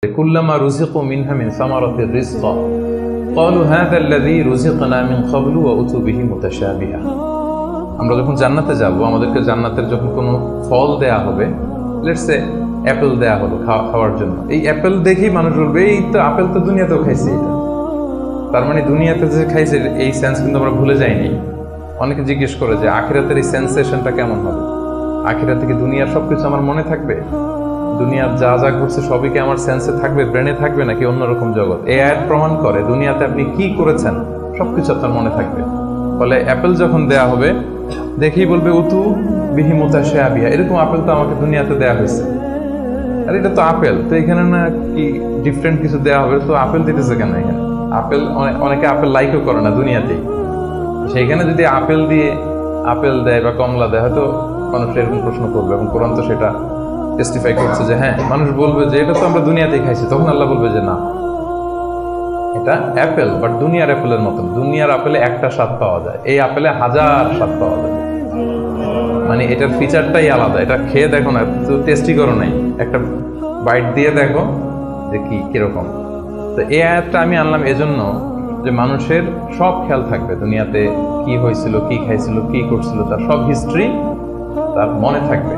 কুল্লামা রুজিকু মিনহা মিন সামারাতির রিজকা ক্বালু হাযা আল্লাযী রুজিকনা মিন ক্বাবলু ওয়া উতু বিহি মুতাশাবিহা। আমরা যখন জান্নাতে যাব, আমাদেরকে জান্নাতের যখন কোনো ফল দেয়া হবে, লেটস সে অ্যাপেল দেয়া হলো খাওয়ার জন্য, এই অ্যাপেল দেখেই মানুষ বলবে এই তো আপেল তো দুনিয়াতেও খাইছি। এটা তার মানে দুনিয়াতে যে খাইছে এই সেন্স কিন্তু আমরা ভুলে যাইনি। অনেকে জিজ্ঞেস করে যে আখিরাতের এই সেন্সেশনটা কেমন হবে, আখিরাতে কি দুনিয়ার সবকিছু আমার মনে থাকবে, দুনিয়ার যা যা ঘটছে সবই কি আমার সেন্সে থাকবে, ব্রেনে থাকবে, নাকি অন্যরকম জগৎ? এই আয়াত প্রমাণ করে দুনিয়াতে আপনি কি করেছেন সবকিছু আপনার মনে থাকবে। ফলে অ্যাপেল যখন দেয়া হবে দেখেই বলবে উতু বিহি মুতাশাবিহা, এরকম আপেল তো আমাকে দুনিয়াতে দেয়া হয়েছে, আর এটা তো আপেল, তো এখানে না কি ডিফারেন্ট কিছু দেয়া হবে, তো আপেল দিতেছে কেন এখানে? আপেল অনেকে আপেল লাইকও করে না দুনিয়াতেই, সেইখানে যদি আপেল দিয়ে আপেল দেয় বা কমলা দেয় হয়তো মানুষ এরকম প্রশ্ন করবে, এবং কোরআন তো সেটা টেস্টিফাই করছে যে হ্যাঁ, মানুষ বলবে যে এটা তো আমরা দুনিয়াতেই খাইছি। তখন আল্লাহ বলবে যে না, এটা অ্যাপেল, বাট দুনিয়ার অ্যাপেলের মতন। দুনিয়ার আপেলে একটা স্বাদ পাওয়া যায়, এই আপেলে 1000 স্বাদ পাওয়া যায়। মানে এটার ফিচারটাই আলাদা। এটা খেয়ে দেখো না, টেস্টি করো নাই, একটা বাইট দিয়ে দেখো যে কিরকম। তো এই আয়াতটা আমি আনলাম এজন্য যে মানুষের সব খেয়াল থাকবে, দুনিয়াতে কি হয়েছিল, কি খাইছিল, কি করছিল, তার সব হিস্ট্রি তার মনে থাকবে।